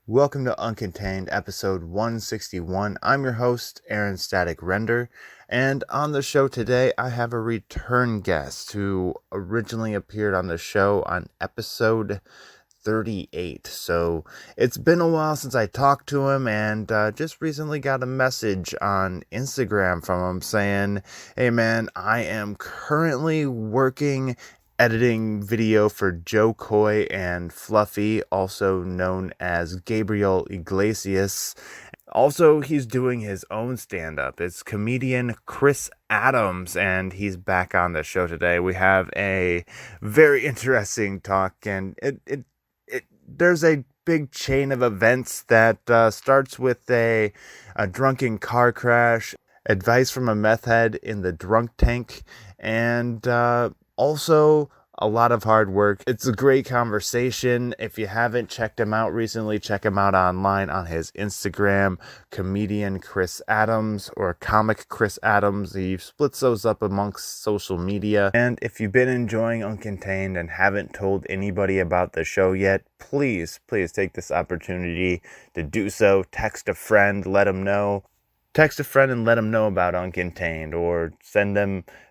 Welcome to Uncontained, episode 161. I'm your host, Aaron Static Render, and on the show today, I have a return guest who originally appeared on the show on episode 38. So it's been a while since I talked to him, and just recently got a message on Instagram from him saying, "Hey man, I am currently working editing video for Joe Coy and Fluffy, also known as Gabriel Iglesias. Also, he's doing his own stand-up. It's comedian Chris Adams, and he's back on the show today. We have a very interesting talk, and there's a big chain of events that starts with a drunken car crash, advice from a meth head in the drunk tank, and also a lot of hard work. It's a great conversation. If you haven't checked him out recently, check him out online on his Instagram, comedian Chris Adams or comic Chris Adams. He splits those up amongst social media. And if you've been enjoying Uncontained and haven't told anybody about the show yet, please take this opportunity to do so. Text a friend, let them know. Text a friend and let them know about Uncontained, or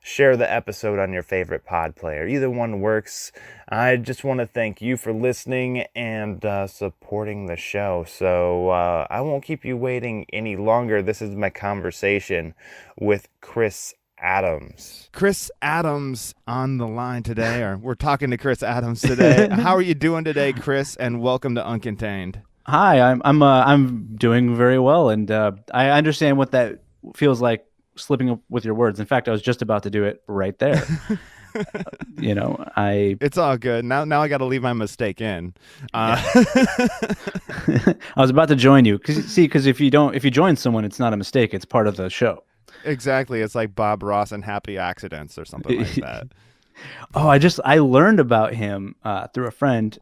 share the episode on your favorite pod player. Either one works. I just want to thank you for listening and supporting the show. So I won't keep you waiting any longer. This is my conversation with Chris Adams. Chris Adams on the line today, or we're talking to Chris Adams today. How are you doing today, Chris? And welcome to Uncontained. Hi, I'm doing very well, and I understand what that feels like, slipping up with your words. In fact, I was just about to do it right there. It's all good. Now I got to leave my mistake in. I was about to join you because if you join someone, it's not a mistake; it's part of the show. Exactly. It's like Bob Ross and Happy Accidents or something like that. Oh, I learned about him through a friend.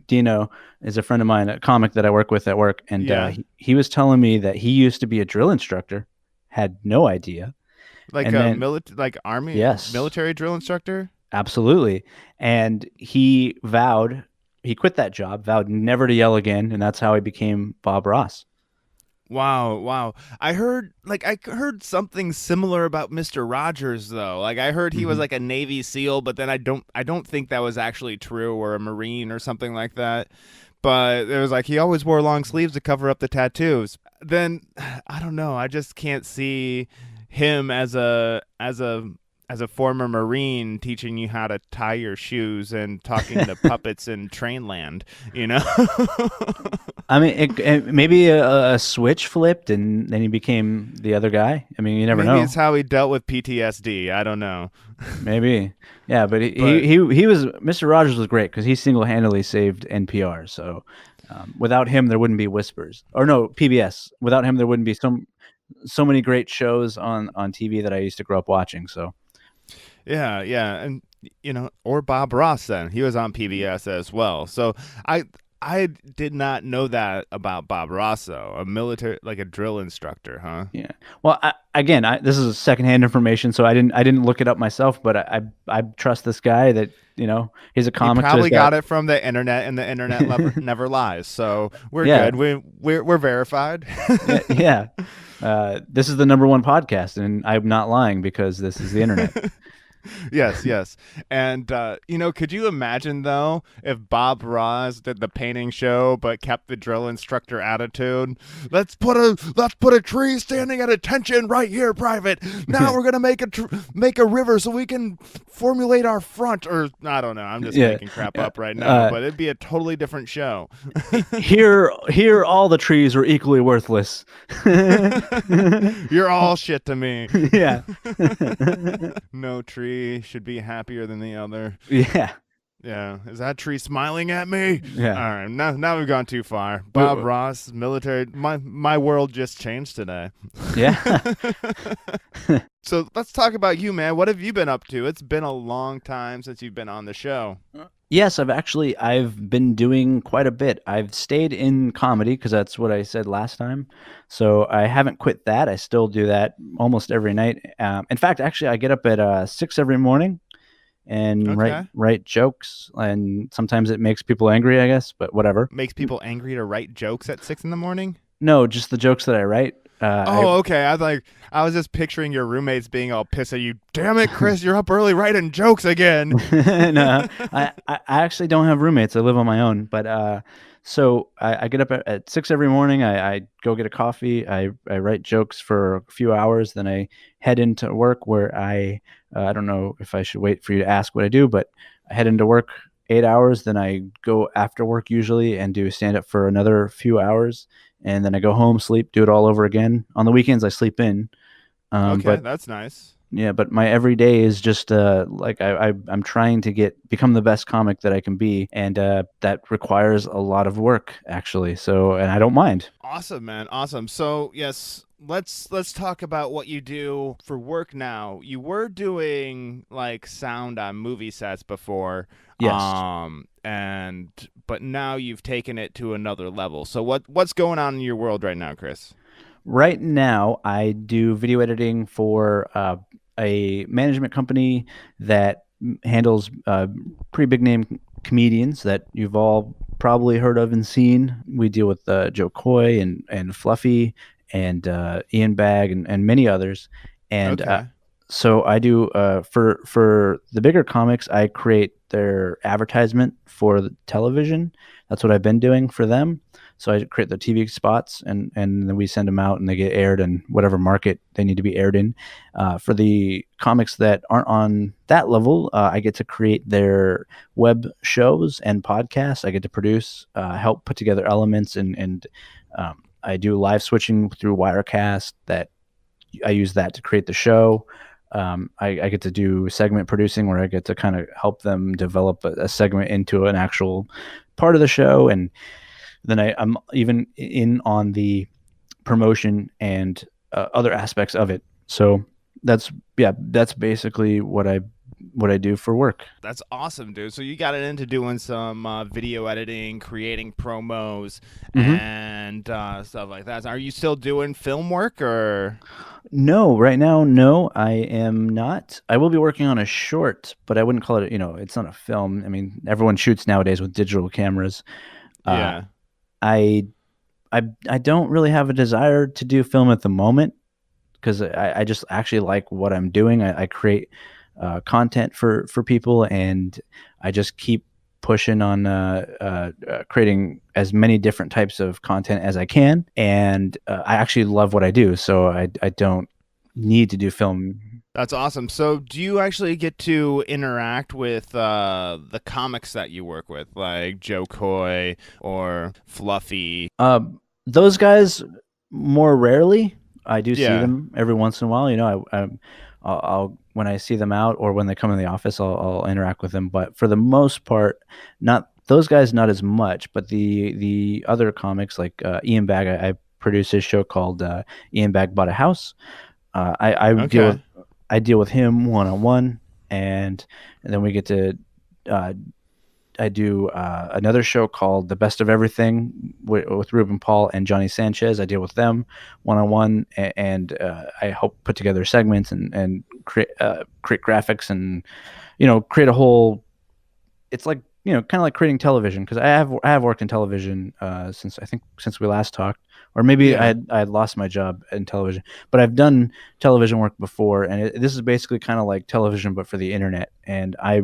Dino is a friend of mine, a comic that I work with at work, and he was telling me that he used to be a drill instructor. Had no idea. Like Army, yes, military drill instructor. Absolutely. And he quit that job, vowed never to yell again, and that's how he became Bob Ross. Wow. I heard something similar about Mr. Rogers though. Like I heard he was like a Navy SEAL, but then I don't think that was actually true, or a Marine or something like that. But it was like he always wore long sleeves to cover up the tattoos. Then I don't know. I just can't see him as a former Marine teaching you how to tie your shoes and talking to puppets in Trainland, you know? I mean, maybe a switch flipped and then he became the other guy. I mean, you never know. Maybe it's how he dealt with PTSD. I don't know. Maybe. Yeah, but he was, Mr. Rogers was great because he single-handedly saved NPR. So without him, there wouldn't be Whispers. Or no, PBS. Without him, there wouldn't be so many great shows on TV that I used to grow up watching. So yeah, and or Bob Ross. Then he was on PBS as well. So I did not know that about Bob Ross, though. A military, like a drill instructor, huh? Yeah. Well, this is secondhand information, so I didn't look it up myself, but I trust this guy that he's a comic. He probably got it from the internet, and the internet never lies. So we're good. We're verified. Yeah. This is the #1 podcast, and I'm not lying because this is the internet. Yes. And, could you imagine, though, if Bob Ross did the painting show but kept the drill instructor attitude? Let's put a tree standing at attention right here, Private. Now we're going to make a river so we can formulate our front. Or, I don't know. I'm just making crap up right now. But it'd be a totally different show. Here, all the trees are equally worthless. You're all shit to me. Yeah. No tree should be happier than the other. Yeah. Is that tree smiling at me? Yeah. All right. Now we've gone too far. Bob Ross, military. My world just changed today. Yeah. So let's talk about you, man. What have you been up to? It's been a long time since you've been on the show. Yes, I've been doing quite a bit. I've stayed in comedy because that's what I said last time. So I haven't quit that. I still do that almost every night. In fact, actually, I get up at 6 every morning and write Okay. write jokes, and sometimes it makes people angry, I guess, but whatever. Makes people angry to write jokes at 6 in the morning? No, just the jokes that I write. I Oh, okay. I was just picturing your roommates being all pissed at you. Damn it, Chris, you're up early writing jokes again. No, I actually don't have roommates. I live on my own. But so I get up at 6 every morning. I go get a coffee. I write jokes for a few hours. Then I head into work where I don't know if I should wait for you to ask what I do, but I head into work 8 hours. Then I go after work usually and do stand up for another few hours. And then I go home, sleep, do it all over again. On the weekends, I sleep in. Okay, But that's nice. yeah, but my everyday is just like I'm trying to become the best comic that I can be, and that requires a lot of work actually. So, and I don't mind. Awesome, man. Awesome. So, yes, let's talk about what you do for work now. You were doing like sound on movie sets before, Yes. and but now you've taken it to another level. So what's going on in your world right now, Chris? Right now, I do video editing for a management company that handles pretty big name comedians that you've all probably heard of and seen. We deal with Joe Coy and Fluffy and Ian Bagg and many others. And Okay. so I do for the bigger comics, I create their advertisement for the television. That's what I've been doing for them. So I create the TV spots, and then we send them out, and they get aired in whatever market they need to be aired in. For the comics that aren't on that level, I get to create their web shows and podcasts. I get to produce, help put together elements, and I do live switching through Wirecast. That I use that to create the show. I get to do segment producing where I get to kind of help them develop a segment into an actual part of the show, and then I'm even in on the promotion and other aspects of it. So that's basically what I do for work. That's awesome, dude. So you got it into doing some video editing, creating promos, Hmm. and stuff like that. Are you still doing film work or? No, right now, no, I am not. I will be working on a short, but I wouldn't call it. It's not a film. I mean, everyone shoots nowadays with digital cameras. Uh, Yeah. I I don't really have a desire to do film at the moment because I just actually like what I'm doing. I create content for people, and I just keep pushing on creating as many different types of content as I can. And I actually love what I do, so I don't need to do film. That's awesome. So, do you actually get to interact with the comics that you work with, like Joe Coy or Fluffy? Uh, those guys more rarely. I do see Yeah. them every once in a while. I'll when I see them out or when they come in the office, I'll interact with them. But for the most part, not those guys, not as much. But the other comics like Ian Bagg, I produce his show called Ian Bagg Bought a House. Okay. I deal with him one on one, and then we get to uh, I do another show called The Best of Everything with Ruben Paul and Johnny Sanchez. I deal with them one on one, and I help put together segments and create graphics and create a whole. It's like kind of like creating television because I have worked in television since we last talked, or maybe Yeah. I had lost my job in television, but I've done television work before, and this is basically kind of like television but for the internet, and I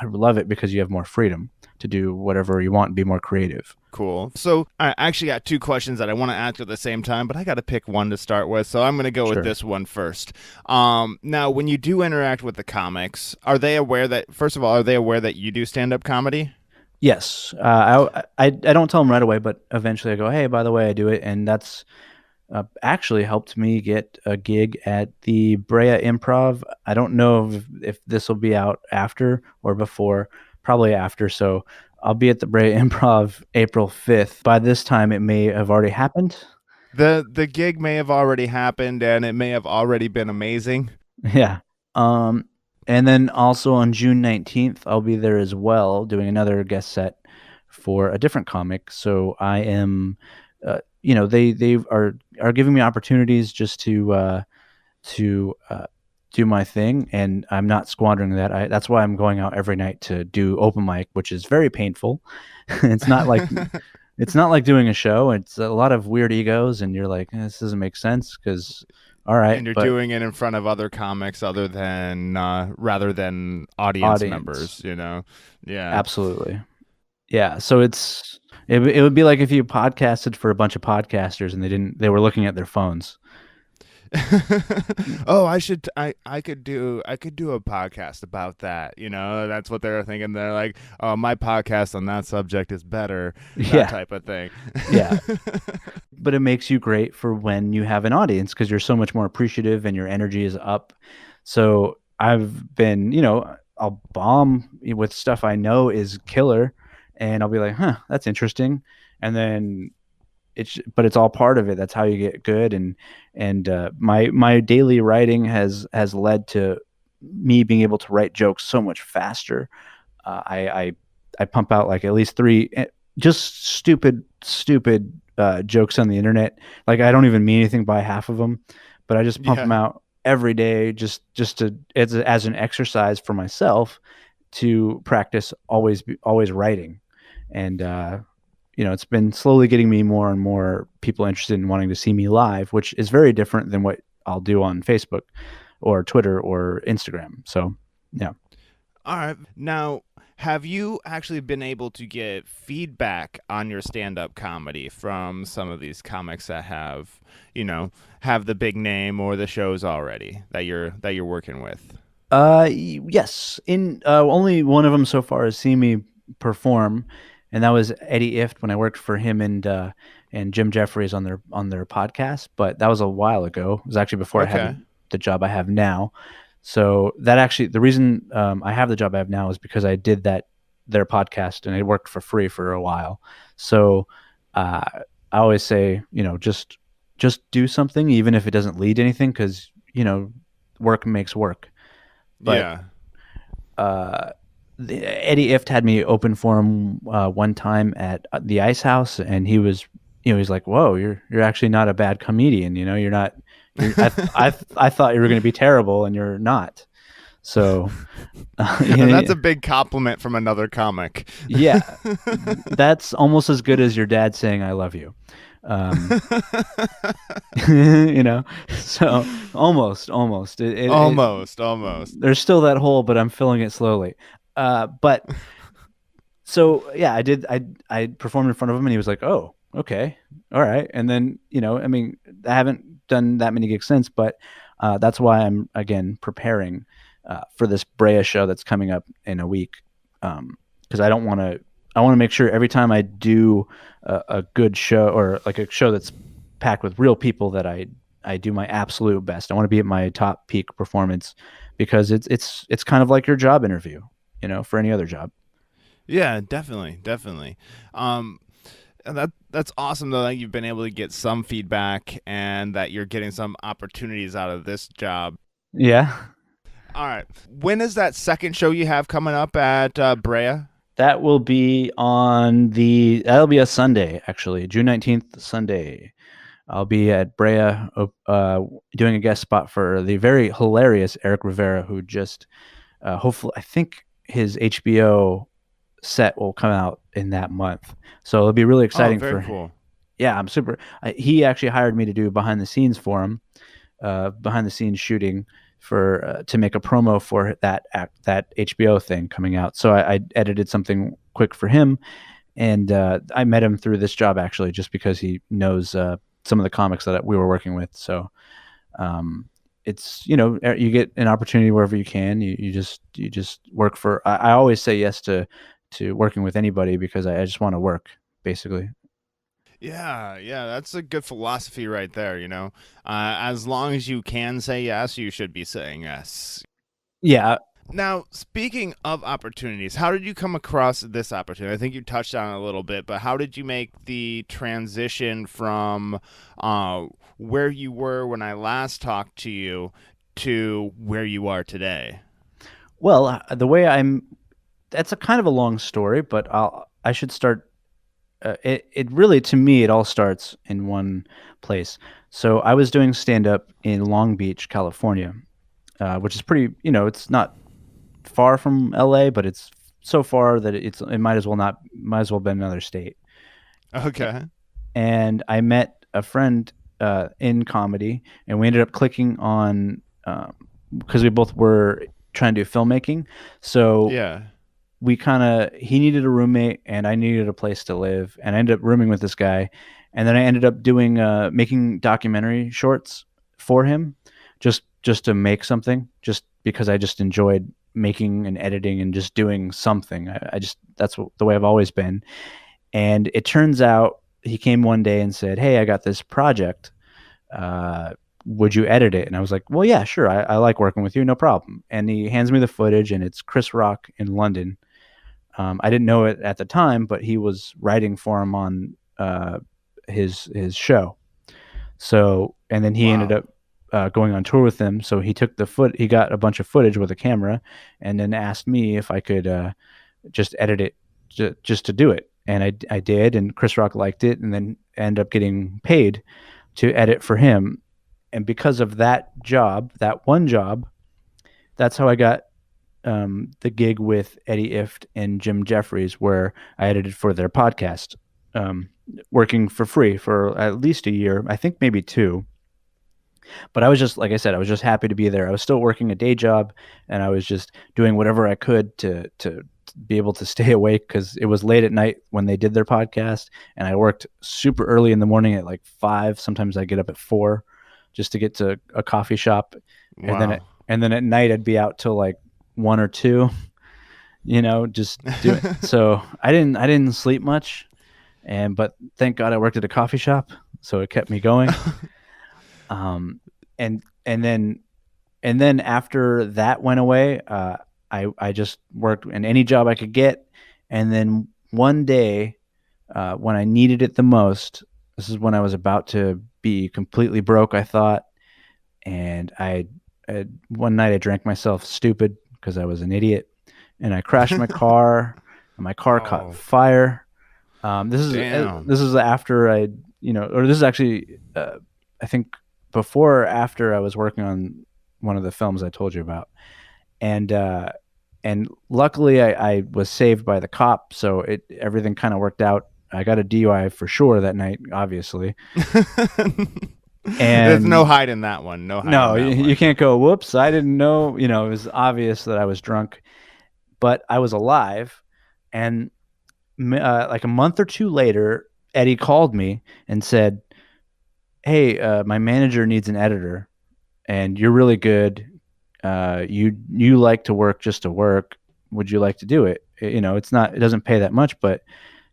love it because you have more freedom to do whatever you want and be more creative. Cool. So, I actually got two questions that I want to ask at the same time, but I got to pick one to start with. So, I'm going to go with Sure. this one first. Now, when you do interact with the comics, are they aware that, first of all, are they aware that you do stand up comedy? Yes. I don't tell them right away, but eventually I go, hey, by the way, I do it, and that's actually helped me get a gig at the Brea Improv. I don't know if this will be out after or before, probably after. So I'll be at the Brea Improv April 5th. By this time, it may have already happened. The gig may have already happened and it may have already been amazing. Yeah. Um, and then also on June 19th, I'll be there as well doing another guest set for a different comic. So I am, they are giving me opportunities just to do my thing, and I'm not squandering that. That's why I'm going out every night to do open mic, which is very painful. It's not like doing a show. It's a lot of weird egos, and you're like, this doesn't make sense because, all right, And you're but doing it in front of other comics other than rather than audience members, you know? Yeah. Absolutely. Yeah. So it would be like if you podcasted for a bunch of podcasters and they were looking at their phones. Oh, I could do a podcast about that. You know, that's what they're thinking. They're like, oh, my podcast on that subject is better. That type of thing. Yeah. But it makes you great for when you have an audience because you're so much more appreciative and your energy is up. So I've been, I'll bomb with stuff I know is killer, and I'll be like, huh, that's interesting. And then but it's all part of it. That's how you get good. And my daily writing has led to me being able to write jokes so much faster. I pump out like at least 3 just stupid jokes on the internet. Like I don't even mean anything by half of them, but I just pump them out every day just to as an exercise for myself to practice always writing. And it's been slowly getting me more and more people interested in wanting to see me live, which is very different than what I'll do on Facebook or Twitter or Instagram. So, yeah. All right. Now, have you actually been able to get feedback on your stand-up comedy from some of these comics that have the big name or the shows already that you're working with? Yes. In only one of them so far has seen me perform, and that was Eddie Ifft when I worked for him and Jim Jeffries on their podcast. But that was a while ago. It was actually before I had the job I have now. So that actually, the reason I have the job I have now is because I did their podcast and I worked for free for a while. So I always say, just do something, even if it doesn't lead to anything, because work makes work. But, Eddie Ifft had me open for him one time at the Ice House, and he was, he's like, "Whoa, you're actually not a bad comedian. You're not." I thought you were going to be terrible, and you're not. So that's a big compliment from another comic. Yeah, that's almost as good as your dad saying "I love you." So almost. Almost. There's still that hole, but I'm filling it slowly. But so yeah, I performed in front of him, and he was like, "Oh, okay, all right." And then I haven't done that many gigs since, but that's why I'm again preparing for this Brea show that's coming up in a week, because I want to make sure every time I do a good show or like a show that's packed with real people that I do my absolute best. I want to be at my top peak performance, because it's kind of like your job interview, for any other job. Yeah, definitely. That's awesome though, that you've been able to get some feedback and that you're getting some opportunities out of this job. Yeah. All right. When is that second show you have coming up at Brea? That will be that'll be a Sunday, actually, June 19th, Sunday. I'll be at Brea doing a guest spot for the very hilarious Eric Rivera, who just hopefully, I think his HBO set will come out in that month. So it'll be really exciting. Very cool. Yeah, I'm super. He actually hired me to do behind the scenes for him, behind the scenes shooting to make a promo for that HBO thing coming out. So I edited something quick for him, and I met him through this job actually, just because he knows some of the comics that we were working with. So it's you get an opportunity wherever you can. You just work for. I always say yes to working with anybody because I just want to work, basically. Yeah, that's a good philosophy right there. As long as you can say yes, you should be saying yes. Yeah. Now, speaking of opportunities, how did you come across this opportunity? I think you touched on it a little bit, but how did you make the transition from where you were when I last talked to you to where you are today? Well, that's a kind of a long story, but I should start. It really, to me, it all starts in one place. So I was doing stand-up in Long Beach, California, which is pretty. It's not far from LA, but it's so far that it might as well be another state. Okay. And I met a friend in comedy, and we ended up clicking on because we both were trying to do filmmaking. So Yeah. he needed a roommate and I needed a place to live, and I ended up rooming with this guy. And then I ended up doing making documentary shorts for him, just to make something, just because I just enjoyed making and editing and just doing something. I just that's the way I've always been. And it turns out he came one day and said, "Hey, I got this project. Would you edit it?" And I was like, "Well, yeah, sure. I like working with you, no problem." And he hands me the footage, and it's Chris Rock in London. I didn't know it at the time, but he was writing for him on his show. So, and then he ended Wow. up going on tour with them. So he took he got a bunch of footage with a camera, and then asked me if I could just edit it, just to do it. And I did, and Chris Rock liked it, and then ended up getting paid to edit for him. And because of that one job, that's how I got the gig with Eddie Ifft and Jim Jeffries, where I edited for their podcast, working for free for at least a year, I think maybe 2. But I was just, like I said, I was just happy to be there. I was still working a day job, and I was just doing whatever I could to be able to stay awake, because it was late at night when they did their podcast, and I worked super early in the morning at like 5. Sometimes I get up at 4 just to get to a coffee shop, and Wow. then at night I'd be out till like 1 or 2, just doing. So I didn't sleep much, but thank God I worked at a coffee shop, so it kept me going. Um, and then after that went away, I just worked in any job I could get. And then one day, when I needed it the most, this is when I was about to be completely broke, I thought. And one night I drank myself stupid because I was an idiot, and I crashed my car, and my car caught Oh, fire. damn. This is after or this is actually, I think, before or after I was working on one of the films I told you about. And luckily I was saved by the cop, so everything kind of worked out. I got a DUI for sure that night, obviously. There's no And hiding that one. No hiding no, that you one. can't go, whoops, I didn't know. It was obvious that I was drunk, but I was alive. And like a month or 2 later, Eddie called me and said, "Hey, my manager needs an editor, and you're really good. You like to work just to work. Would you like to do it? It doesn't pay that much, but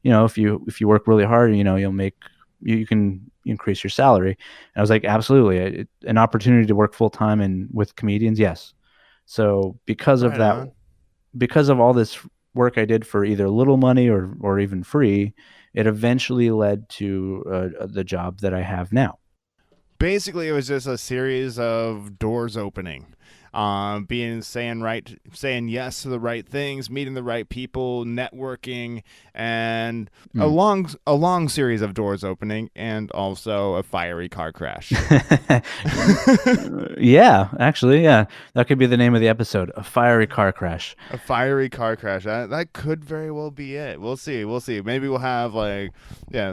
if you work really hard, you'll make you can increase your salary." And I was like, absolutely, an opportunity to work full time and with comedians, yes. So Right on. because of all this work I did for either little money or even free, it eventually led to the job that I have now. Basically, it was just a series of doors opening, saying yes to the right things, meeting the right people, networking, and Mm. a long series of doors opening, and also a fiery car crash. Yeah, actually, yeah. That could be the name of the episode, A Fiery Car Crash. A fiery car crash. That could very well be it. We'll see. We'll see. Maybe we'll have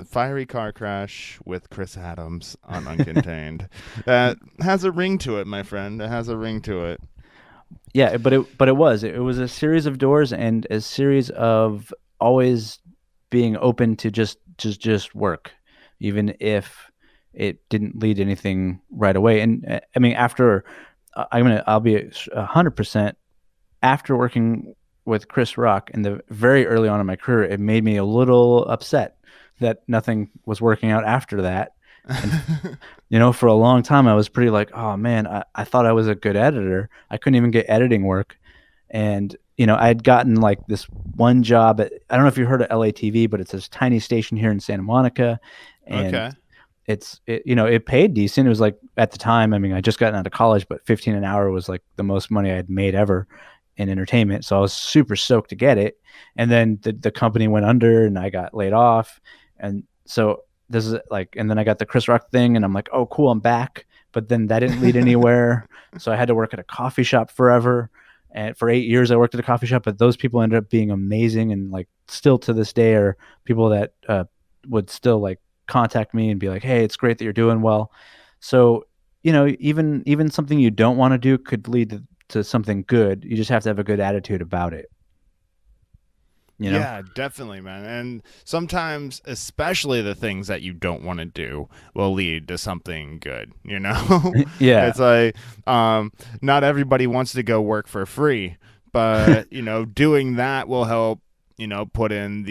fiery car crash with Chris Adams on Uncontained. That has a ring to it, my friend. It has a ring to it. Yeah, but it was a series of doors and a series of always being open to just work, even if it didn't lead to anything right away. And I mean, I'll be 100% after working with Chris Rock in the very early on in my career. It made me a little upset that nothing was working out after that. And for a long time I was pretty like, oh man, I thought I was a good editor. I couldn't even get editing work. And I had gotten like this one job I don't know if you heard of LATV, but it's this tiny station here in Santa Monica. And Okay. it paid decent. It was like, at the time, I mean, I just gotten out of college, but 15 an hour was like the most money I had made ever in entertainment. So I was super stoked to get it. And then the company went under and I got laid off. And so this is like, and then I got the Chris Rock thing and I'm like, oh, cool, I'm back. but then that didn't lead anywhere. So I had to work at a coffee shop forever. And for 8 years, I worked at a coffee shop, but those people ended up being amazing. And like still to this day are people that would still like contact me and be like, hey, it's great that you're doing well. So, even something you don't want to do could lead to something good. You just have to have a good attitude about it. Yeah, definitely, man. And sometimes, especially the things that you don't want to do will lead to something good, Yeah. It's like, not everybody wants to go work for free, but, doing that will help, put in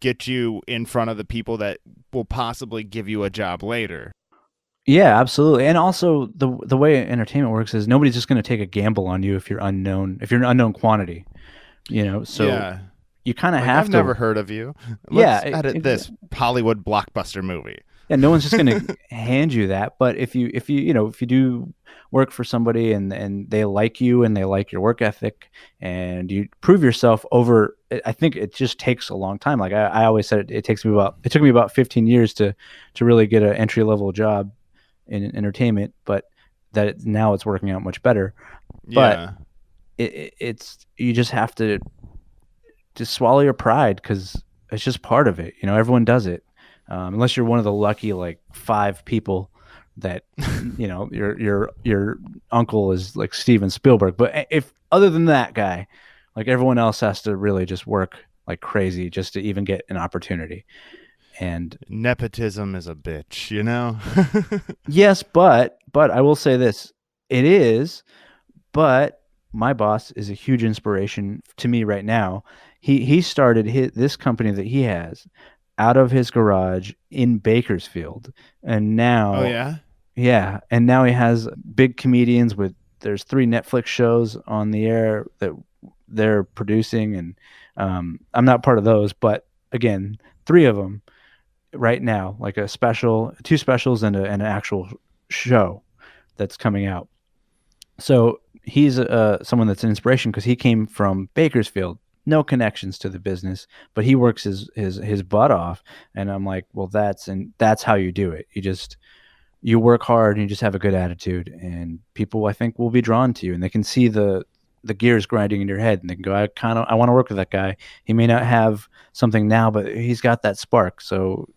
get you in front of the people that will possibly give you a job later. Yeah, absolutely. And also the way entertainment works is nobody's just going to take a gamble on you if you're unknown, if you're an unknown quantity. So yeah. you kind of have I've to. never heard of you. Let's edit this Hollywood blockbuster movie. Yeah, no one's just going to hand you that. But if you do work for somebody and they like you and they like your work ethic and you prove yourself over, I think it just takes a long time. Like I always said, it took me about 15 years to really get an entry level job in entertainment, but now it's working out much better. Yeah. But it's you just have to swallow your pride because it's just part of it. Everyone does it, unless you're one of the lucky like 5 people that your uncle is like Steven Spielberg. But if other than that guy, like everyone else has to really just work like crazy just to even get an opportunity. And nepotism is a bitch, Yes, but I will say this: it is, but. My boss is a huge inspiration to me right now. He started this company that he has out of his garage in Bakersfield, and now and now he has big comedians there's 3 Netflix shows on the air that they're producing, and I'm not part of those, but again, 3 of them right now, like 2 specials and an actual show that's coming out. So he's someone that's an inspiration because he came from Bakersfield, no connections to the business, but he works his butt off. And I'm like, well, that's how you do it. You work hard and you just have a good attitude, and people I think will be drawn to you, and they can see the gears grinding in your head, and they can go, I want to work with that guy. He may not have something now, but he's got that spark. So,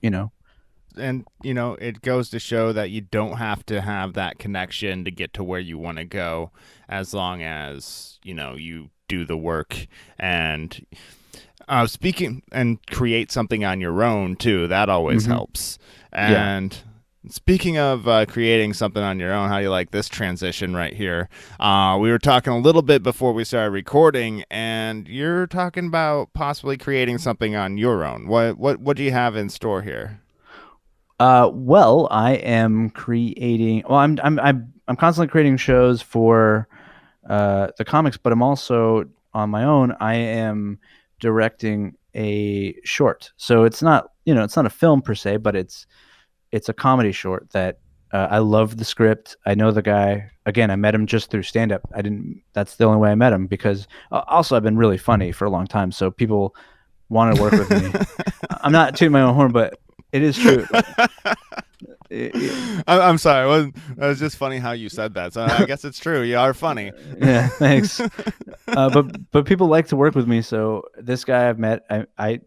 And, it goes to show that you don't have to have that connection to get to where you want to go, as long as, you do the work and speaking and create something on your own too. That always helps. And speaking of creating something on your own, how do you like this transition right here? We were talking a little bit before we started recording, and you're talking about possibly creating something on your own. What do you have in store here? Well, I am creating. Well, I'm constantly creating shows for the comics, but I'm also on my own. I am directing a short, so it's not a film per se, but it's a comedy short that I love the script. I know the guy. Again, I met him just through stand up. That's the only way I met him, because also I've been really funny for a long time, so people want to work with me. I'm not tooting my own horn, but it is true. I'm sorry. It was just funny how you said that. So I guess it's true. You are funny. Yeah, thanks. But people like to work with me. So this guy I've met,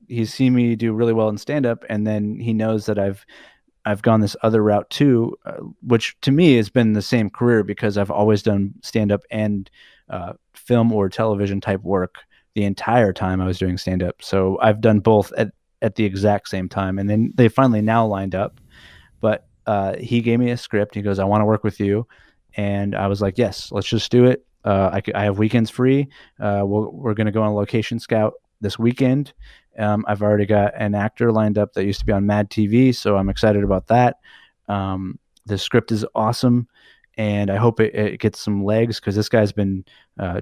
he's seen me do really well in stand up, and then he knows that I've gone this other route too, which to me has been the same career, because I've always done stand up and film or television type work the entire time I was doing stand up. So I've done both at the exact same time, and then they finally now lined up. But he gave me a script. He goes, I want to work with you. And I was like, yes, let's just do it. I have weekends free. We're going to go on a location scout this weekend. I've already got an actor lined up that used to be on Mad TV, so I'm excited about that. The script is awesome, and I hope it gets some legs, because this guy's been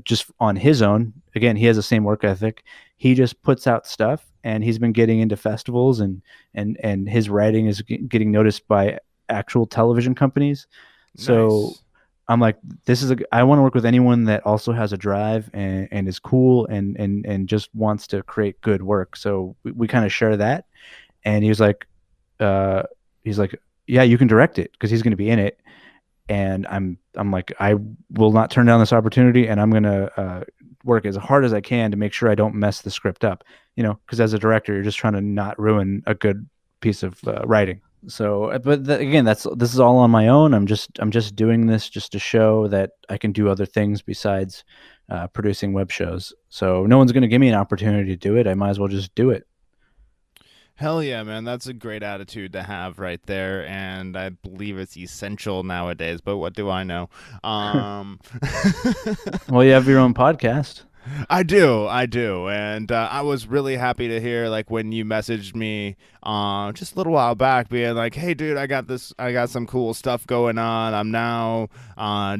just on his own. Again, he has the same work ethic. He just puts out stuff, and he's been getting into festivals, and his writing is getting noticed by actual television companies. So Nice. I'm like, I want to work with anyone that also has a drive and is cool and just wants to create good work. So we kind of share that. And he was like, yeah, you can direct it because he's going to be in it. And I'm like, I will not turn down this opportunity, and I'm going to work as hard as I can to make sure I don't mess the script up, because as a director, you're just trying to not ruin a good piece of writing. So, but again, this is all on my own. I'm just doing this just to show that I can do other things besides producing web shows. So no one's going to give me an opportunity to do it. I might as well just do it. Hell yeah, man. That's a great attitude to have right there. And I believe it's essential nowadays, but what do I know? Well, you have your own podcast. I do, and I was really happy to hear like when you messaged me just a little while back, being like, "Hey, dude, I got some cool stuff going on. I'm now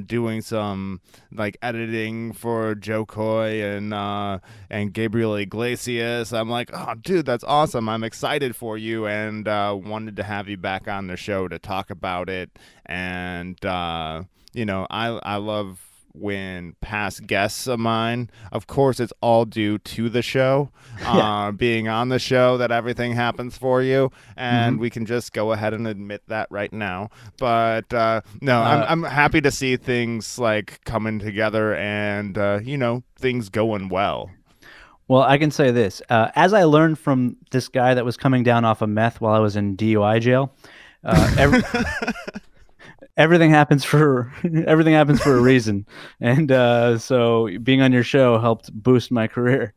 doing some like editing for Joe Coy and Gabriel Iglesias." I'm like, "Oh, dude, that's awesome! I'm excited for you, and wanted to have you back on the show to talk about it." And I love when past guests of mine, of course it's all due to the show, being on the show, that everything happens for you, and we can just go ahead and admit that right now. But no, I'm happy to see things like coming together and things going well. Well, I can say this. As I learned from this guy that was coming down off of meth while I was in DUI jail, everything happens for a reason, and so being on your show helped boost my career.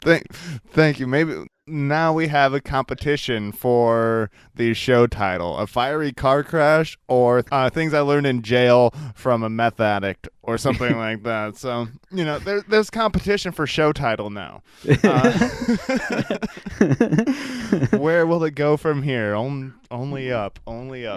Thank you. Maybe now we have a competition for the show title: A Fiery Car Crash, or Things I Learned in Jail from a Meth Addict, or something like that. So there's competition for show title now. Where will it go from here? Only up,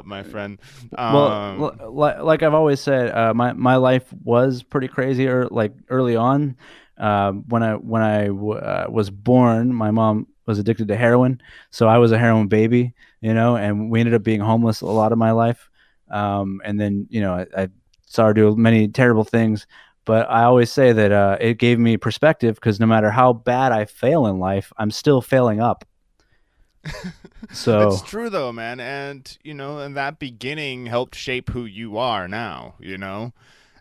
my friend. Well, like I've always said, my life was pretty crazy, like early on. When I was born, my mom was addicted to heroin, so I was a heroin baby, and we ended up being homeless a lot of my life. And then I started doing many terrible things, but I always say that it gave me perspective, because no matter how bad I fail in life, I'm still failing up. So it's true though, man, and and that beginning helped shape who you are now.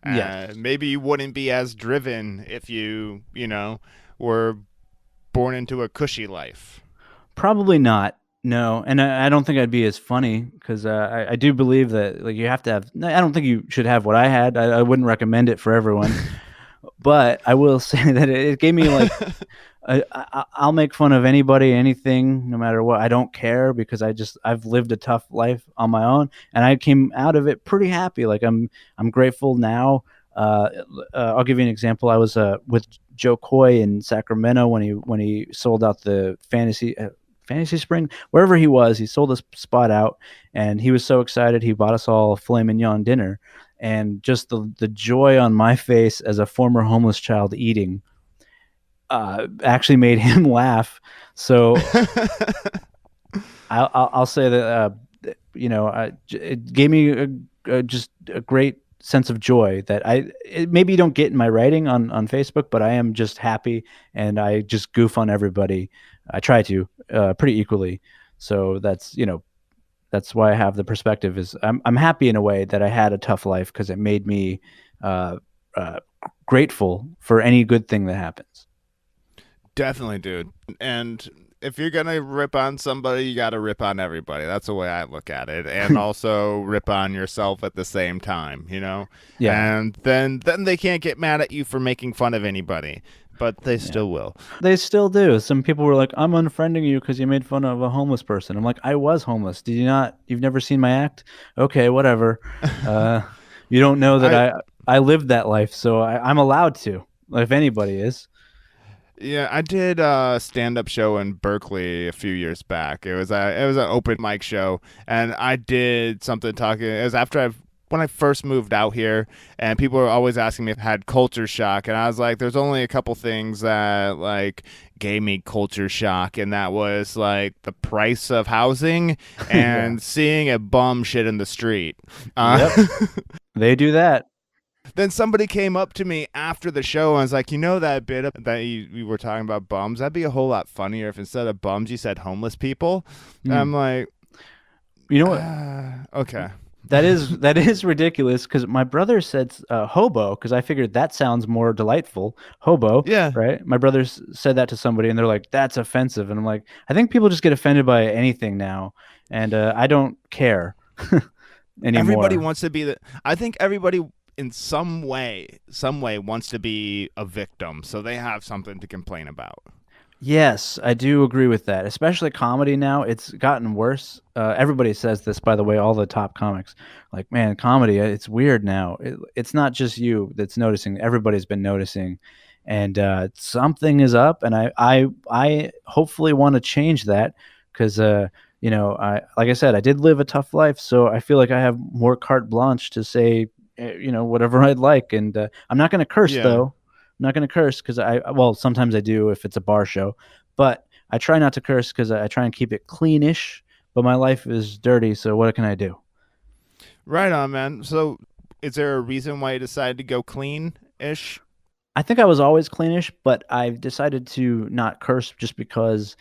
Yeah. Maybe you wouldn't be as driven if you were born into a cushy life. Probably not. No, and I don't think I'd be as funny, because I do believe that you have to have. I don't think you should have what I had. I wouldn't recommend it for everyone, but I will say that it gave me I'll make fun of anybody, anything, no matter what. I don't care, because I've lived a tough life on my own, and I came out of it pretty happy. Like I'm grateful now. I'll give you an example. I was with Joe Coy in Sacramento when he sold out the Fantasy Spring, wherever he was. He sold this spot out, and he was so excited. He bought us all a filet mignon dinner, and just the joy on my face as a former homeless child eating actually made him laugh. So I'll say that it gave me just a great sense of joy that maybe you don't get in my writing on Facebook, but I am just happy, and I just goof on everybody. I try to pretty equally. So that's why I have the perspective. Is I'm happy in a way that I had a tough life, because it made me grateful for any good thing that happens. Definitely, dude. And if you're gonna rip on somebody, you gotta rip on everybody. That's the way I look at it, and also rip on yourself at the same time. Yeah. And then they can't get mad at you for making fun of anybody, but they still will. They still do. Some people were like, "I'm unfriending you because you made fun of a homeless person." I'm like, "I was homeless. Did you not? You've never seen my act? Okay, whatever. You don't know that I lived that life, so I'm allowed to. If anybody is." Yeah, I did a stand-up show in Berkeley a few years back. It was an open mic show, and I did something talking. It was after when I first moved out here, and people were always asking me if I had culture shock, and I was like, there's only a couple things that like gave me culture shock, and that was like the price of housing and seeing a bum shit in the street. Yep. They do that. Then somebody came up to me after the show and was like, that bit that we were talking about bums, that'd be a whole lot funnier if instead of bums you said homeless people. I'm like, You know what? Okay. That is ridiculous because my brother said hobo because I figured that sounds more delightful. Hobo, Yeah. right? My brother said that to somebody and they're like, "That's offensive," and I'm like, I think people just get offended by anything now, and I don't care Everybody anymore. wants to be I think everybody in some way wants to be a victim, so they have something to complain about. Yes, I do agree with that. Especially comedy now, it's gotten worse. Everybody says this, by the way, all the top comics. Like, man, comedy, it's weird now. It's not just you that's noticing. Everybody's been noticing, and something is up. And I hopefully want to change that because, I like I said, I did live a tough life, so I feel like I have more carte blanche to say, whatever I'd like. And I'm not going to curse Yeah. though. I'm not going to curse because well, sometimes I do if it's a bar show, but I try not to curse because I try and keep it cleanish. But my life is dirty, so what can I do? Right on, man. So, is there a reason why you decided to go clean-ish? I think I was always cleanish, but I've decided to not curse just because,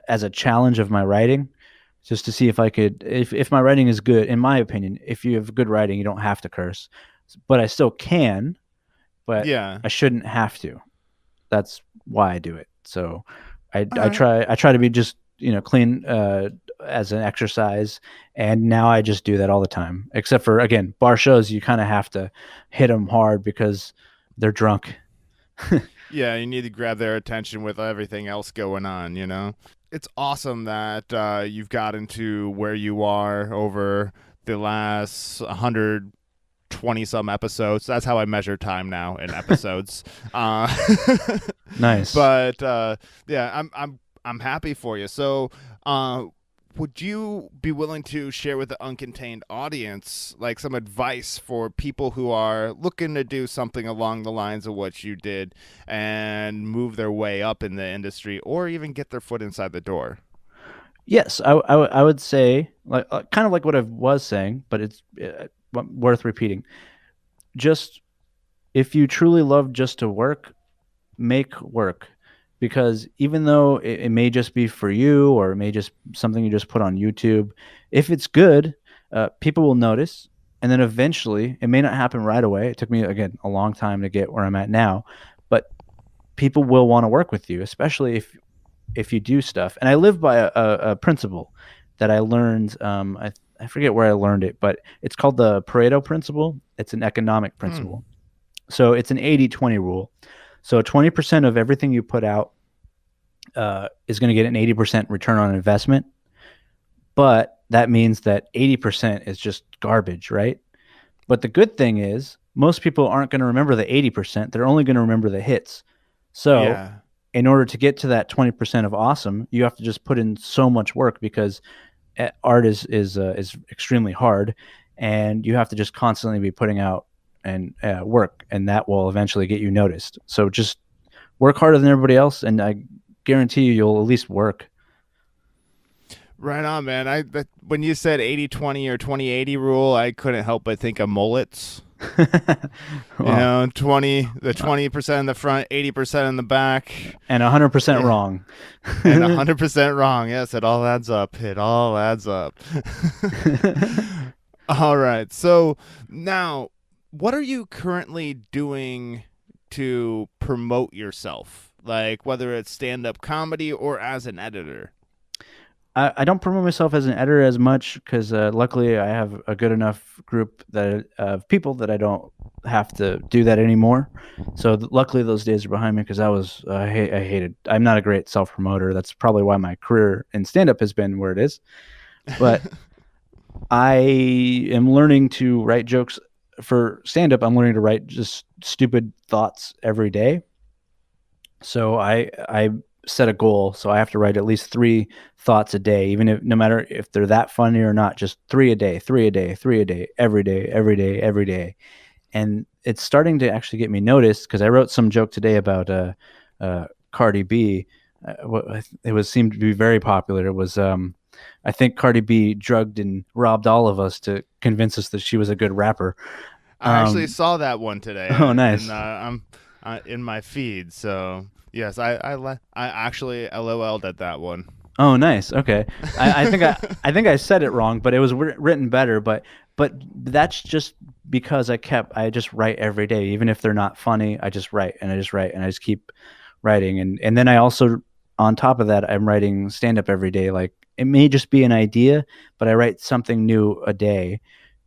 as a challenge of my writing, just to see if I could, if my writing is good. In my opinion, if you have good writing, you don't have to curse, but I still can, but Yeah. I shouldn't have to. That's why I do it. So All I right. try to be just clean as an exercise, and now I just do that all the time. Except for again bar shows, you kind of have to hit them hard because they're drunk. Yeah, you need to grab their attention with everything else going on, you know? It's awesome that you've gotten to where you are over the last 120 some episodes. That's how I measure time now in episodes. uh, Nice. but yeah, I'm happy for you. So, would you be willing to share with the uncontained audience like some advice for people who are looking to do something along the lines of what you did and move their way up in the industry or even get their foot inside the door? Yes, I would say like kind of like what I was saying, but it's worth repeating. Just if you truly love just to work, make work, because even though it may just be for you or it may just something you just put on YouTube, if it's good, people will notice, and then eventually it may not happen right away. It took me again a long time to get where I'm at now, but people will want to work with you, especially if you do stuff. And I live by a principle that I learned. I forget where I learned it, but it's called the Pareto principle. It's an economic Hmm. principle. So it's an 80-20 rule. So 20% of everything you put out is going to get an 80% return on investment. But that means that 80% is just garbage, right? But the good thing is, most people aren't going to remember the 80%. They're only going to remember the hits. So, Yeah. in order to get to that 20% of awesome, you have to just put in so much work because art is extremely hard, and you have to just constantly be putting out and work, and that will eventually get you noticed. So just work harder than everybody else, and I guarantee you'll at least work. Right on, man. When you said 80-20 or 20-80 rule, I couldn't help but think of mullets. You Well, know, 20% in the front, 80% in the back. and 100% Yeah. wrong. And 100% wrong. Yes, it all adds up. It all adds up. All right. So now, what are you currently doing to promote yourself? Like whether it's stand up comedy or as an editor? I don't promote myself as an editor as much because luckily I have a good enough group that of people that I don't have to do that anymore. So luckily those days are behind me because I hated. I'm not a great self promoter. That's probably why my career in stand up has been where it is. But I am learning to write jokes for stand up. I'm learning to write just stupid thoughts every day. So I set a goal. So I have to write at least 3 thoughts a day, even if no matter if they're that funny or not, just three a day, 3 a day, 3 a day, every day, every day, every day. And it's starting to actually get me noticed because I wrote some joke today about Cardi B. It was seemed to be very popular. It was I think Cardi B drugged and robbed all of us to convince us that she was a good rapper. I actually Um, saw that one today, oh, and nice. I'm in my feed. So yes, I actually LOL'd at that one. Oh, nice. Okay. I think I said it wrong, but it was written better. But that's just because I just write every day, even if they're not funny. I just write and I just write and I just keep writing, and then I also, on top of that, I'm writing stand up every day. Like it may just be an idea, but I write something new a day,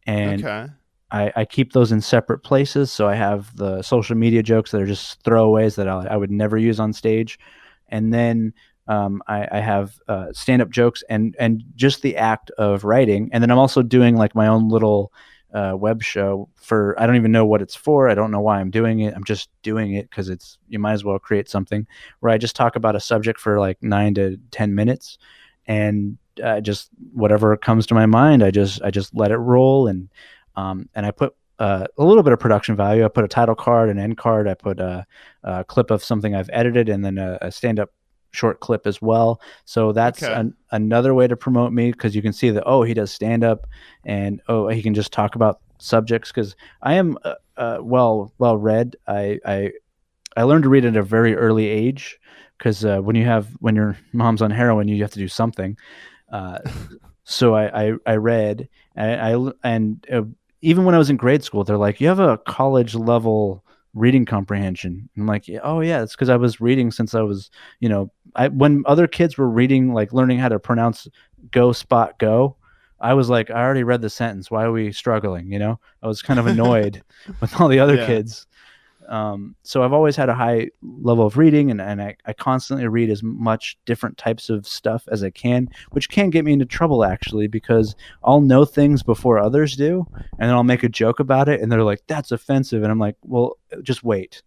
and Okay. I keep those in separate places. So I have the social media jokes that are just throwaways that I would never use on stage, and then I have stand-up jokes and just the act of writing, and then I'm also doing like my own little web show for, I don't even know what it's for. I don't know why I'm doing it. I'm just doing it because it's, you might as well create something, where I just talk about a subject for like 9 to 10 minutes, and just whatever comes to my mind, I just let it roll, and I put a little bit of production value. I put a title card, an end card. I put a clip of something I've edited, and then a stand-up short clip as well. So that's Okay. another way to promote me, because you can see that, oh, he does stand-up, and oh, he can just talk about subjects, because I am well read. I learned to read at a very early age, because when your mom's on heroin, you have to do something. Uh, so I read, and even when I was in grade school, they're like, you have a college level reading comprehension. I'm like, yeah, oh yeah, it's because I was reading since I was, when other kids were reading, like learning how to pronounce go spot go, I was like, I already read the sentence. Why are we struggling? I was kind of annoyed with all the other Yeah. kids. So I've always had a high level of reading, and I constantly read as much different types of stuff as I can, which can get me into trouble actually, because I'll know things before others do, and then I'll make a joke about it, and they're like, that's offensive. And I'm like, well, just wait.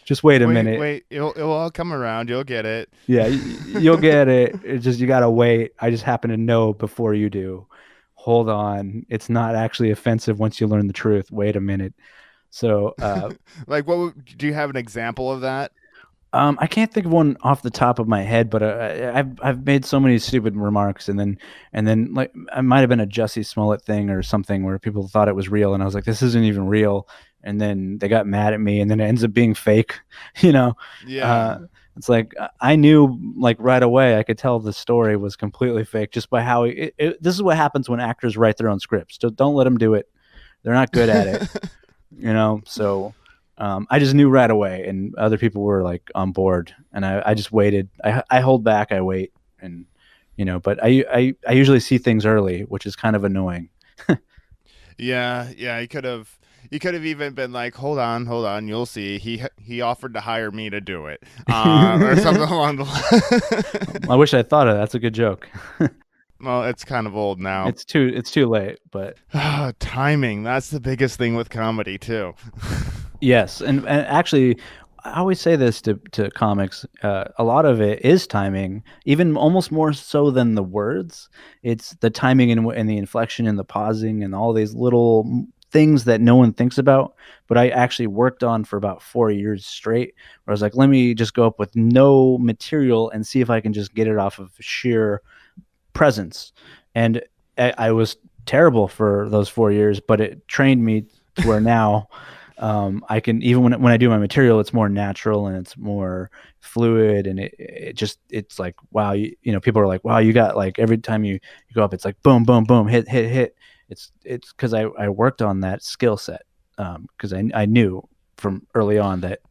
Just wait a Wait, minute. wait. It'll all come around. You'll get it. Yeah, you'll get it. It's just, you got to wait. I just happen to know before you do. Hold on. It's not actually offensive once you learn the truth. Wait a minute. So, Like, do you have an example of that? I can't think of one off the top of my head, but I've made so many stupid remarks, and then like I might have been a Jussie Smollett thing or something, where people thought it was real, and I was like, this isn't even real, and then they got mad at me, and then it ends up being fake. you know, Yeah. uh, it's like I knew, like right away, I could tell the story was completely fake just by how this is what happens when actors write their own scripts. Don't let them do it. They're not good at it. So I just knew right away, and other people were like on board, and I just waited. I hold back, I wait, and but I usually see things early, which is kind of annoying. Yeah, yeah, he could have even been like, hold on, you'll see. He offered to hire me to do it, or something along the line. I wish I thought of that. That's a good joke. Well, it's kind of old now. It's too late, but Timing, that's the biggest thing with comedy too. yes, and actually, I always say this to comics. A lot of it is timing, even almost more so than the words. It's the timing and the inflection and the pausing and all these little things that no one thinks about. But I actually worked on for about 4 years straight, where I was like, let me just go up with no material and see if I can just get it off of sheer presence. And I was terrible for those 4 years, but it trained me to where now I can, even when I do my material, it's more natural and it's more fluid, and it's like, wow, people are like, wow, you got, like, every time you go up, it's like boom, boom, boom, hit, hit, hit. It's because I worked on that skill set, because I knew from early on that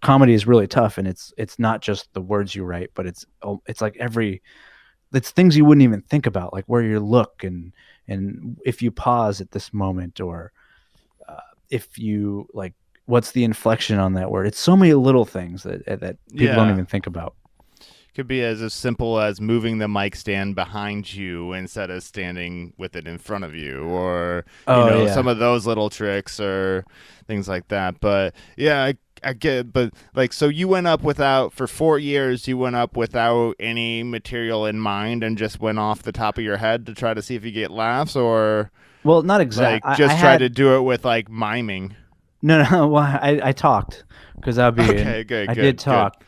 comedy is really tough, and it's not just the words you write, but it's like it's things you wouldn't even think about, like where you look, and if you pause at this moment, or if you, like, what's the inflection on that word. It's so many little things that people don't Yeah, even think about. could be as simple as moving the mic stand behind you instead of standing with it in front of you, or Oh some yeah. of those little tricks or things like that. But yeah, I get. But like, so you went up without, for 4 years, you went up without any material in mind and just went off the top of your head to try to see if you get laughs, or Well, not exact. like I just try had to do it with like miming. no. Well, I talked, because that'd be Okay, good, I did good, good. talk.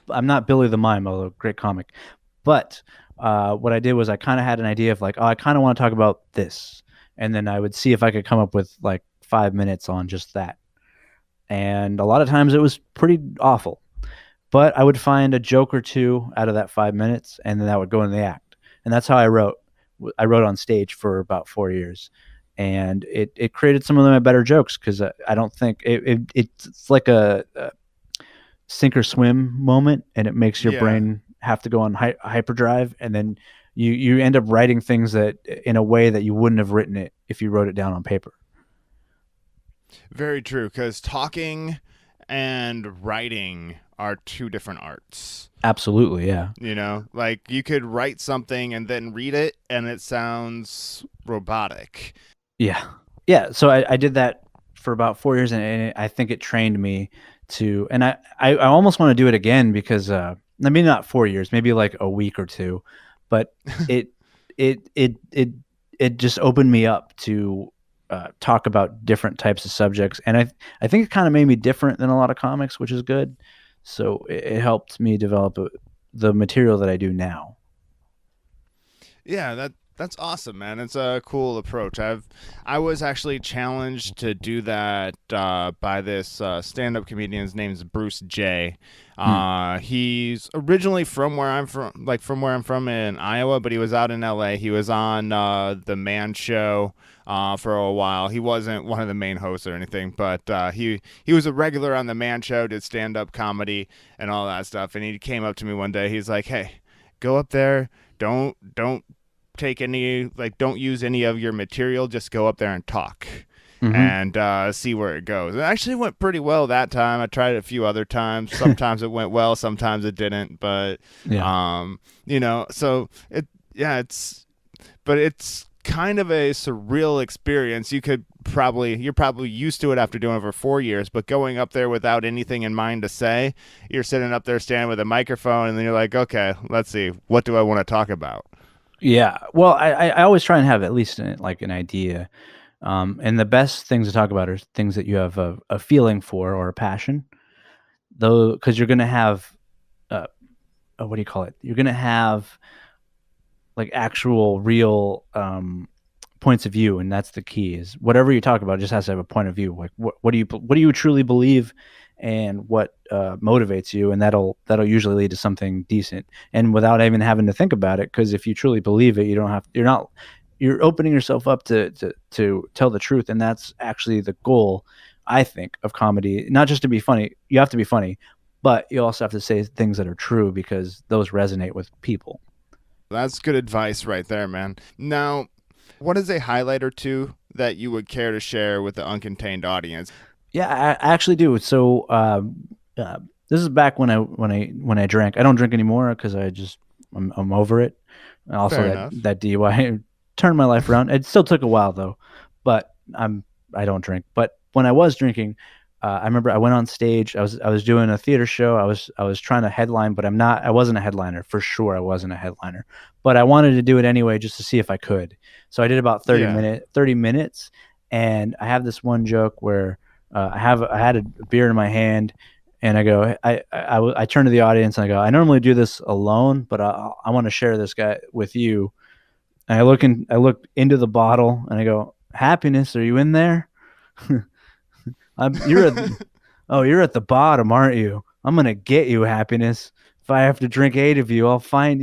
I'm not Billy the Mime, although great comic. But what I did was I kind of had an idea of, like, oh, I kind of want to talk about this, and then I would see if I could come up with like 5 minutes on just that. And a lot of times it was pretty awful. But I would find a joke or two out of that 5 minutes, and then that would go in the act. And that's how I wrote. I wrote on stage for about 4 years, and it created some of my better jokes because I don't think it's like a sink or swim moment, and it makes your brain have to go on hyperdrive, and then you end up writing things that in a way that you wouldn't have written it if you wrote it down on paper. Very true, because talking and writing are two different arts. Absolutely, yeah. You know, like you could write something and then read it and it sounds robotic. Yeah. So I did that for about 4 years, and I think it trained me to, and I almost want to do it again because maybe not 4 years, maybe like a week or two, but it just opened me up to talk about different types of subjects, and I think it kind of made me different than a lot of comics, which is good. So it helped me develop the material that I do now. Yeah, that's awesome, man. It's a cool approach. I was actually challenged to do that by this stand-up comedian. His name's Bruce J. He's originally from where I'm from in Iowa, but he was out in LA. He was on the Man Show for a while. He wasn't one of the main hosts or anything, but he was a regular on the Man Show, did stand-up comedy and all that stuff. And he came up to me one day. He's like, "Hey, go up there. Don't take any, like, don't use any of your material. Just go up there and talk." And see where it goes. It actually went pretty well that time. I tried it a few other times. Sometimes it went well, sometimes it didn't. But you know, so it's kind of a surreal experience. You're probably used to it after doing it for 4 years, but going up there without anything in mind to say, you're sitting up there standing with a microphone, and then you're like, okay, let's see, what do I want to talk about? Yeah, well, I always try and have at least like an idea. And the best things to talk about are things that you have a feeling for or a passion, though, because you're going to have, what do you call it? You're going to have like actual real points of view, and that's the key. Is whatever you talk about just has to have a point of view. Like what do you truly believe, and what motivates you, and that'll usually lead to something decent, and without even having to think about it. Because if you truly believe it, you're opening yourself up to tell the truth, and that's actually the goal, I think, of comedy. Not just to be funny. You have to be funny, but you also have to say things that are true because those resonate with people. That's good advice right there, man. Now, what is a highlight or two that you would care to share with the Uncontained audience? Yeah, I actually do. So this is back when I drank. I don't drink anymore because I'm over it. And also that DUI turned my life around. It still took a while though, but I don't drink. But when I was drinking, I remember I went on stage. I was doing a theater show. I was trying to headline, but I wasn't a headliner for sure. I wasn't a headliner, but I wanted to do it anyway just to see if I could. So I did about 30 minutes, and I have this one joke where I had a beer in my hand, and I go, I turn to the audience and I go, I normally do this alone, but I want to share this guy with you. And I look into the bottle and I go, "Happiness, are you in there?" You're at the bottom, aren't you? I'm gonna get you, Happiness. If I have to drink 8 of you, I'll find,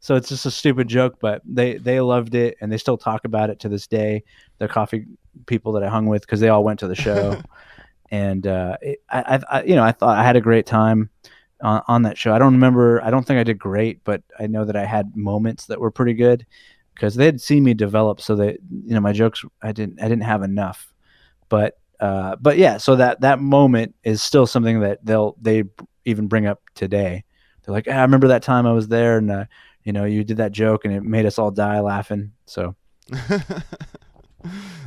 So it's just a stupid joke, but they loved it, and they still talk about it to this day. The coffee people that I hung with, because they all went to the show, and I thought I had a great time on that show. I don't think I did great, but I know that I had moments that were pretty good because they had seen me develop. So that my jokes, I didn't have enough, but yeah, so that moment is still something that they even bring up today. They're like, I remember that time I was there, and you did that joke, and it made us all die laughing. So,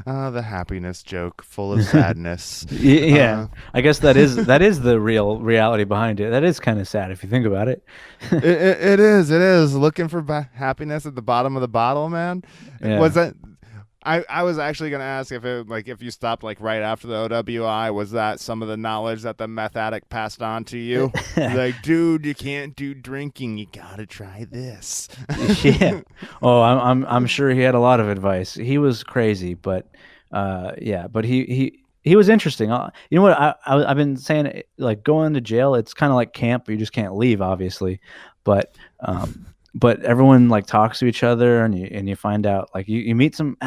the happiness joke, full of sadness. Yeah, I guess that is the real reality behind it. That is kind of sad if you think about it. It is looking for happiness at the bottom of the bottle, man. Yeah. Was that? I was actually going to ask if you stopped right after the OWI, was that some of the knowledge that the meth addict passed on to you? Like, dude, you can't do drinking. You got to try this. Yeah. Oh, I'm sure he had a lot of advice. He was crazy, but yeah, but he he was interesting. You know what? I've been saying, like, going to jail, it's kind of like camp. You just can't leave, obviously, but everyone like talks to each other, and you find out, like, you meet some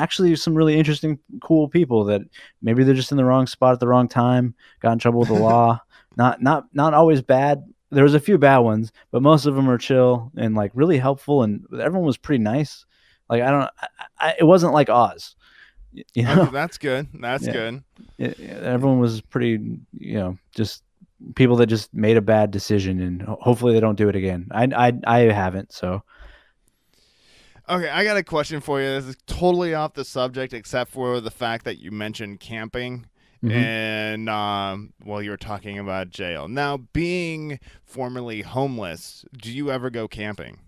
really interesting, cool people that maybe they're just in the wrong spot at the wrong time, got in trouble with the law. Not always bad. There was a few bad ones, but most of them are chill and like really helpful, and everyone was pretty nice. Like, I don't, it wasn't like Oz, you know. Okay, that's good. That's Yeah. good. Everyone was pretty, just people that just made a bad decision, and hopefully they don't do it again. I haven't, so. Okay, I got a question for you. This is totally off the subject, except for the fact that you mentioned camping, and well, you were talking about jail. Now, being formerly homeless, do you ever go camping?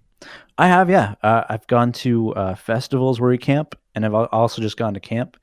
I have, yeah. I've gone to festivals where we camp, and I've also just gone to camp.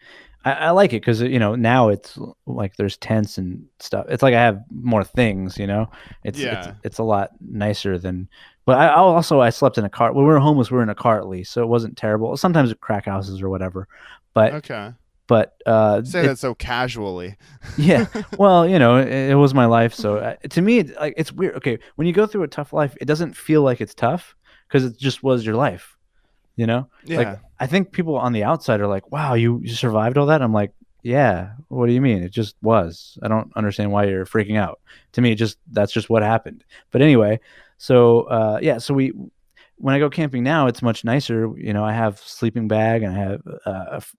I like it because now it's like there's tents and stuff. It's like I have more things. It's a lot nicer than. But I slept in a cart. When we were homeless, we were in a cart lease, so it wasn't terrible. Sometimes at crack houses or whatever, but Okay. Say that so casually. Yeah, well, it was my life, so to me, it's weird. Okay, when you go through a tough life, it doesn't feel like it's tough because it just was your life. Yeah. Like, I think people on the outside are like, "Wow, you survived all that." I'm like, "Yeah, what do you mean? It just was. I don't understand why you're freaking out." To me, that's just what happened. But anyway, so yeah, so when I go camping now, it's much nicer. I have sleeping bag, and I have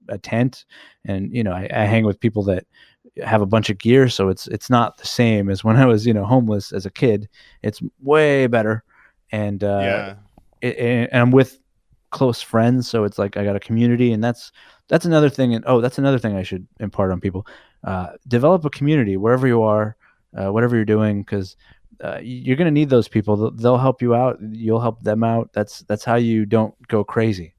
a tent, and I hang with people that have a bunch of gear, so it's not the same as when I was homeless as a kid. It's way better, and and I'm with close friends, so it's like I got a community, and that's another thing. And that's another thing I should impart on people: develop a community wherever you are, whatever you're doing, because you're going to need those people. They'll help you out. You'll help them out. That's how you don't go crazy.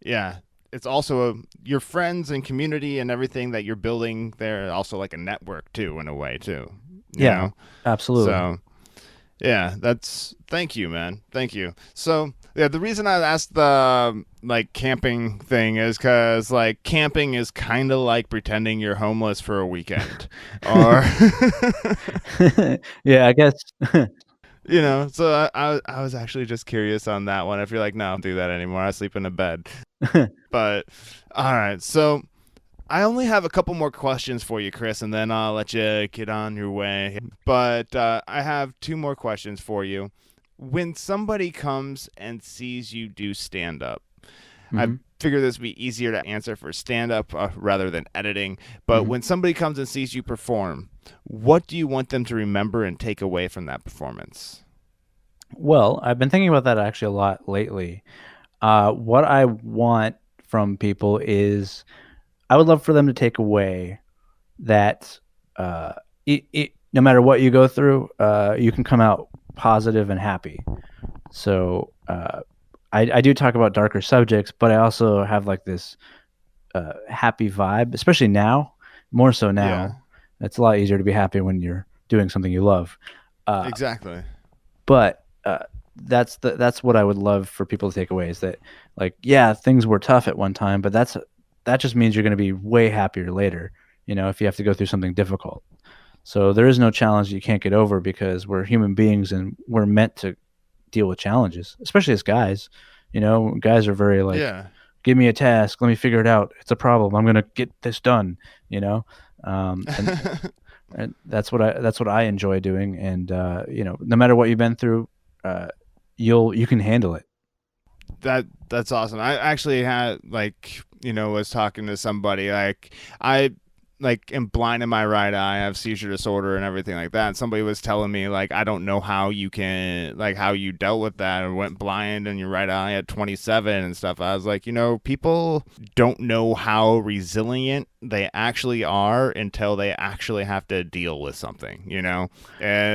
Yeah. It's also your friends and community and everything that you're building there, also like a network too, in a way too. You know? Absolutely. So yeah, thank you, man. Thank you. So yeah, the reason I asked the like camping thing is because like camping is kind of like pretending you're homeless for a weekend, or yeah, I guess. So I was actually just curious on that one. If you're like, no, I don't do that anymore. I sleep in a bed. But all right, so I only have a couple more questions for you, Chris, and then I'll let you get on your way. But I have two more questions for you. When somebody comes and sees you do stand-up, I figure this would be easier to answer for stand-up rather than editing. But when somebody comes and sees you perform, what do you want them to remember and take away from that performance? Well, I've been thinking about that actually a lot lately. What I want from people is I would love for them to take away that no matter what you go through, you can come out positive and happy. So I do talk about darker subjects, but I also have like this happy vibe, especially now, more so now. Yeah. It's a lot easier to be happy when you're doing something you love. Exactly. But that's what I would love for people to take away is that, like, yeah, things were tough at one time, but that just means you're going to be way happier later, if you have to go through something difficult. So there is no challenge you can't get over because we're human beings and we're meant to deal with challenges, especially as guys. Guys are very like, give me a task, let me figure it out. It's a problem. I'm going to get this done, and that's what I enjoy doing. And, no matter what you've been through, you can handle it. That's awesome. I actually had was talking to somebody I am blind in my right eye. I have seizure disorder and everything like that. And somebody was telling me I don't know how you how you dealt with that or went blind in your right eye at 27 and stuff. I was like, people don't know how resilient they actually are until they actually have to deal with something, and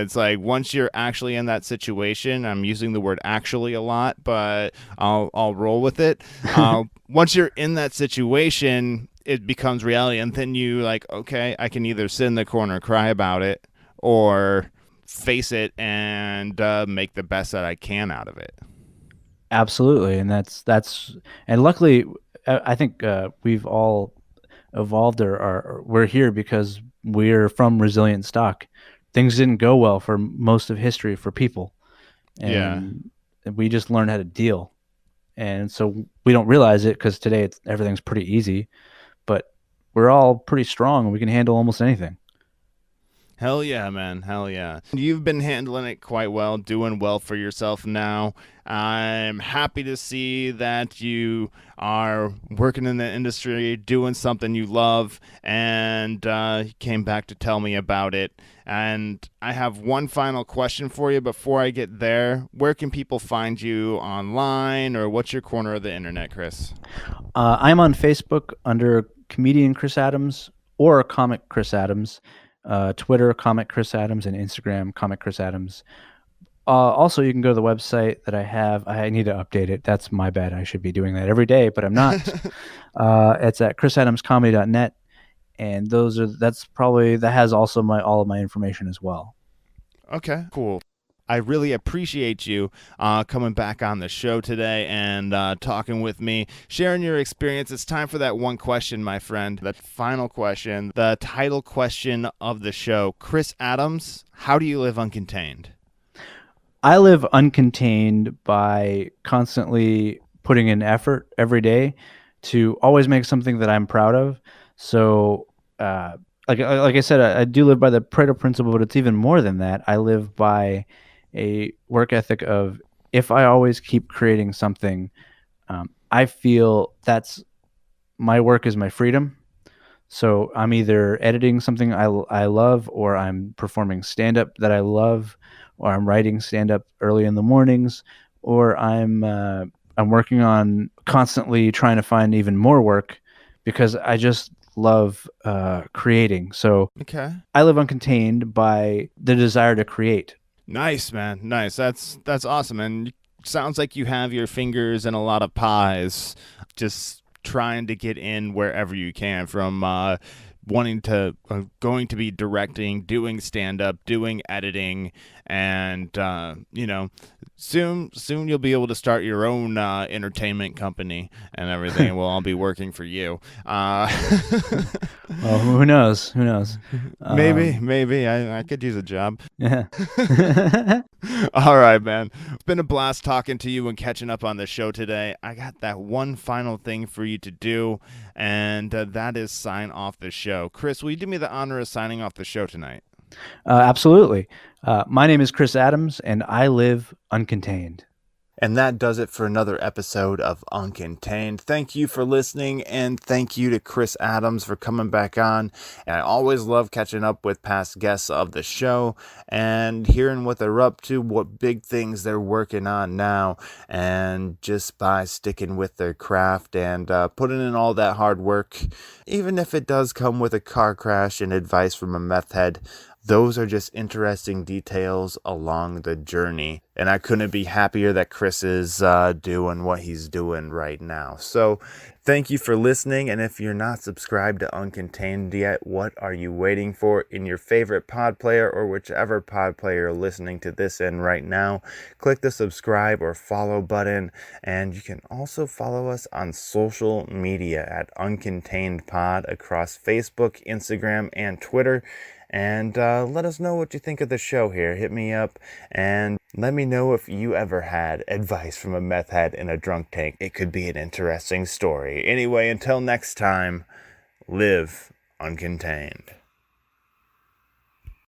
it's like once you're actually in that situation, I'm using the word actually a lot, but I'll roll with it. Once you're in that situation, it becomes reality, and then you okay, I can either sit in the corner, cry about it, or face it and make the best that I can out of it. Absolutely, and that's and luckily, I think we've all evolved or we're here because we're from resilient stock. Things didn't go well for most of history for people, and we just learned how to deal. And so we don't realize it because today everything's pretty easy, but we're all pretty strong and we can handle almost anything. Hell yeah, man. Hell yeah. You've been handling it quite well, doing well for yourself now. I'm happy to see that you are working in the industry, doing something you love, and came back to tell me about it. And I have one final question for you before I get there. Where can people find you online, or what's your corner of the internet, Chris? I'm on Facebook under comedian Chris Adams or comic Chris Adams. Twitter, Comic Chris Adams, and Instagram, Comic Chris Adams. Also, you can go to the website that I have. I need to update it. That's my bad. I should be doing that every day, but I'm not. It's at chrisadamscomedy.net, and that has also all of my information as well. Okay, cool. I really appreciate you coming back on the show today and talking with me, sharing your experience. It's time for that one question, my friend. That final question, the title question of the show. Chris Adams, how do you live uncontained? I live uncontained by constantly putting in effort every day to always make something that I'm proud of. So, like I said, I do live by the Pareto principle, but it's even more than that. I live by a work ethic of, if I always keep creating something, I feel that's my work is my freedom. So I'm either editing something I love, or I'm performing stand-up that I love, or I'm writing stand-up early in the mornings, or I'm working on constantly trying to find even more work because I just love creating. So okay, I live uncontained by the desire to create. Nice, man. Nice. That's awesome. And sounds like you have your fingers in a lot of pies, just trying to get in wherever you can, from wanting to going to be directing, doing stand-up, doing editing, and soon you'll be able to start your own entertainment company and everything, and we'll all be working for you. Well, who knows? Maybe I could use a job. Yeah. All right, man. It's been a blast talking to you and catching up on the show today. I got that one final thing for you to do, and that is sign off the show. Chris, will you do me the honor of signing off the show tonight? Absolutely. My name is Chris Adams, and I live uncontained. And that does it for another episode of Uncontained. Thank you for listening, and thank you to Chris Adams for coming back on. And I always love catching up with past guests of the show and hearing what they're up to, what big things they're working on now, and just by sticking with their craft and putting in all that hard work, even if it does come with a car crash and advice from a meth head. Those are just interesting details along the journey. And I couldn't be happier that Chris is doing what he's doing right now. So thank you for listening. And if you're not subscribed to Uncontained yet, what are you waiting for in your favorite pod player, or whichever pod player you're listening to this in right now? Click the subscribe or follow button. And you can also follow us on social media at Uncontained Pod across Facebook, Instagram, and Twitter. And let us know what you think of the show here. Hit me up and let me know if you ever had advice from a meth head in a drunk tank. It could be an interesting story. Anyway, until next time, live uncontained.